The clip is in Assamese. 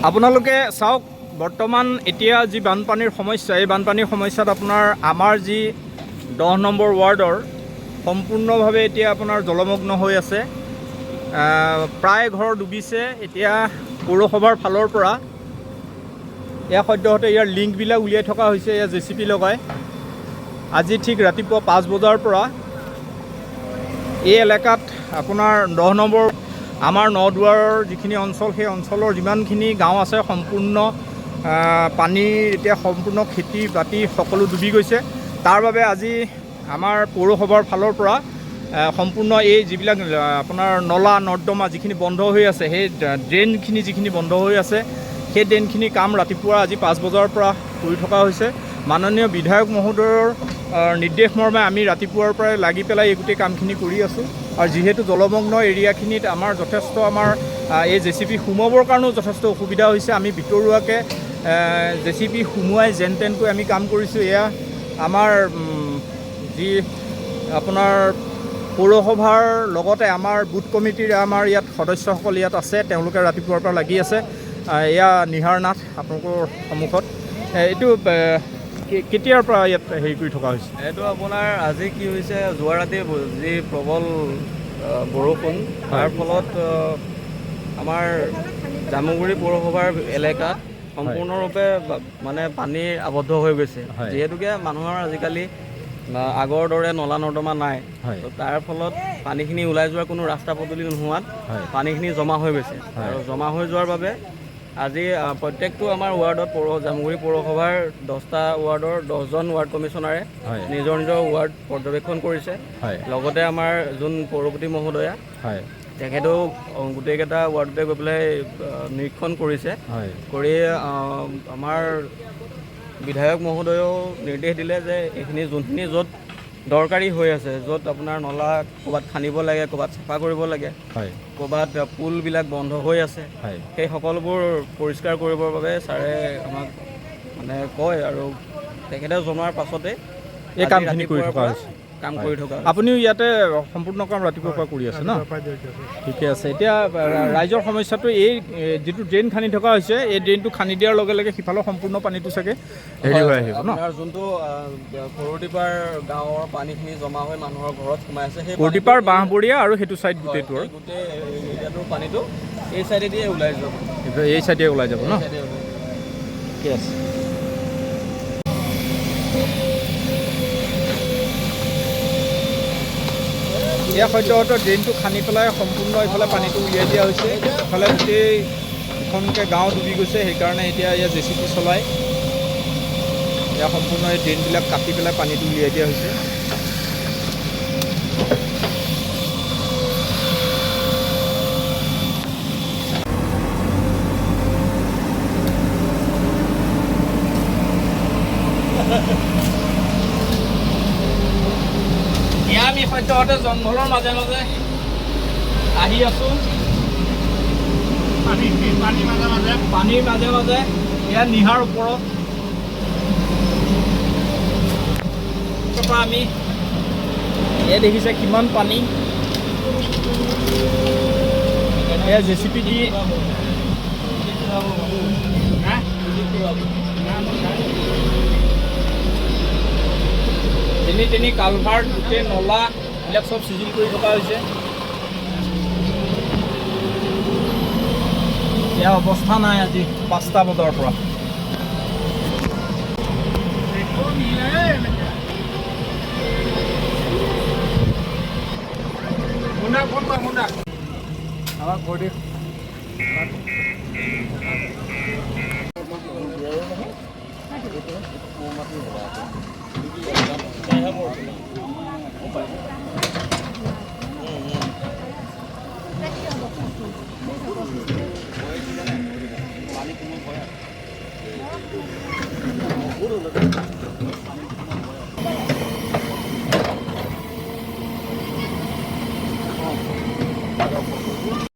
আপোনালোকে চাওক বৰ্তমান এতিয়া যি বানপানীৰ সমস্যা এই বানপানীৰ সমস্যাত আপোনাৰ আমাৰ যি 10 নম্বৰ ৱাৰ্ডৰ সম্পূৰ্ণভাৱে এতিয়া আপোনাৰ জলমগ্ন হৈ আছে। প্ৰায় ঘৰ ডুবিছে। এতিয়া পৌৰসভাৰ ফালৰ পৰা এয়া সদ্যহতে ইয়াৰ লিংকবিলাক উলিয়াই থকা হৈছে। এয়া JCP লগাই আজি ঠিক ৰাতিপুৱা 5 বজাৰ পৰা এই এলেকাত আপোনাৰ 10 নম্বৰ আমাৰ নদুৱাৰৰ যিখিনি অঞ্চল সেই অঞ্চলৰ যিমানখিনি গাঁও আছে সম্পূৰ্ণ পানীৰ এতিয়া সম্পূৰ্ণ খেতি বাতি সকলো ডুবি গৈছে। তাৰ বাবে আজি আমাৰ পৌৰসভাৰ ফালৰ পৰা সম্পূৰ্ণ এই যিবিলাক আপোনাৰ নলা নৰ্দমা যিখিনি বন্ধ হৈ আছে সেই ড্ৰেইনখিনি যিখিনি বন্ধ হৈ আছে সেই ড্ৰেইনখিনি কাম ৰাতিপুৱা আজি 5 বজাৰ পৰা কৰি থকা হৈছে। মাননীয় বিধায়ক মহোদয়ৰ নিৰ্দেশ মৰ্মে আমি ৰাতিপুৱাৰ পৰাই লাগি পেলাই এই গোটেই কামখিনি কৰি আছোঁ। আৰু যিহেতু জলমগ্ন এৰিয়াখিনিত আমাৰ যথেষ্ট এই JCP সোমাবৰ কাৰণেও যথেষ্ট অসুবিধা হৈছে। আমি ভিতৰুৱাকৈ JCP সোমোৱাই যেন তেনকৈ আমি কাম কৰিছোঁ। এয়া আমাৰ যি আপোনাৰ পৌৰসভাৰ লগতে আমাৰ বুথ কমিটিৰ আমাৰ ইয়াত সদস্যসকল ইয়াত আছে, তেওঁলোকে ৰাতিপুৱাৰ পৰা লাগি আছে। এয়া নিহাৰ নাথ আপোনালোকৰ সন্মুখত। এইটো কেতিয়াৰ পৰা ইয়াত হেৰি কৰি থকা হৈছে? এইটো আপোনাৰ আজি কি হৈছে, যোৱা ৰাতি যি প্ৰবল বৰষুণ তাৰ ফলত আমাৰ জামুগুৰি পৌৰসভাৰ এলেকাত সম্পূৰ্ণৰূপে মানে পানী আবদ্ধ হৈ গৈছে। যিহেতুকে মানুহৰ আজিকালি আগৰ দৰে নলা নৰ্দমা নাই, তাৰ ফলত পানীখিনি ওলাই যোৱাৰ কোনো ৰাস্তা পদূলি নোহোৱাত পানীখিনি জমা হৈ গৈছে। আৰু জমা হৈ যোৱাৰ বাবে আজি প্ৰত্যেকটো আমাৰ ৱাৰ্ডত জামুগুৰি পৌৰসভাৰ 10টা ৱাৰ্ডৰ 10জন ৱাৰ্ড কমিশ্যনাৰে নিজৰ নিজৰ ৱাৰ্ড পৰ্যবেক্ষণ কৰিছে। লগতে আমাৰ যোন পৌৰপতি মহোদয়া তেখেতেও গোটেইকেইটা ৱাৰ্ডতে গৈ পেলাই নিৰীক্ষণ কৰিছে। কৰি আমাৰ বিধায়ক মহোদয়েও নিৰ্দেশ দিলে যে এইখিনি যোনখিনি য'ত দৰকাৰী হৈ আছে, য'ত আপোনাৰ নলা ক'ৰবাত খান্দিব লাগে, ক'ৰবাত চাফা কৰিব লাগে, ক'ৰবাত পুলবিলাক বন্ধ হৈ আছে, সেই সকলোবোৰ পৰিষ্কাৰ কৰিবৰ বাবে ছাৰে আমাক মানে কয় আৰু তেখেতে জনোৱাৰ পাছতে এই কামখিনি কৰি থকা হৈছে। কাম কৰি থকা আপুনিও ইয়াতে সম্পূৰ্ণ কাম ৰাতিপুৱাৰ পৰা কৰি আছে ন? ঠিকে আছে। এতিয়া ৰাইজৰ সমস্যাটো এই যিটো ড্ৰেইন খান্দি থকা হৈছে, এই ড্ৰেইনটো খান্দি দিয়াৰ লগে লগে সিফালৰ সম্পূৰ্ণ পানীটো চাগে হেৰি হৈ আহিব ন? যোনটো কৰটিপাৰ গাঁৱৰ পানীখিনি জমা হৈ মানুহৰ ঘৰত সোমাই আছে, সেই কৰটিপাৰ বাঁহবৰীয়া আৰু সেইটো চাইড গোটেইটো গোটেই এৰিয়াটোৰ পানীটো এই চাইডেদিয়ে ওলাই যাব। এই চাইডে ওলাই যাব ন? ঠিকে আছে। এয়া সদ্যহতে ড্ৰেইনটো খান্দি পেলাই সম্পূৰ্ণ এইফালে পানীটো উলিয়াই দিয়া হৈছে। ইফালে গোটেই দুখনকৈ গাঁও ডুবি গৈছে, সেইকাৰণে এতিয়া ইয়াত JCP চলাই এয়া সম্পূৰ্ণ এই ড্ৰেইনবিলাক কাটি পেলাই পানীটো উলিয়াই দিয়া হৈছে। এয়া আমি সদ্যহতে জংঘলৰ মাজে মাজে আহি আছোঁ। পানীৰ মাজে মাজে এয়া নিহাৰ ওপৰত আমি এয়া দেখিছে কিমান পানী। এয়া JCP দি তিনি কালভাৰ্ট গোটেই নলা এইবিলাক চব চিজিল কৰি থকা হৈছে। এয়া অৱস্থা নাই আজি 5টা বজাৰ পৰা।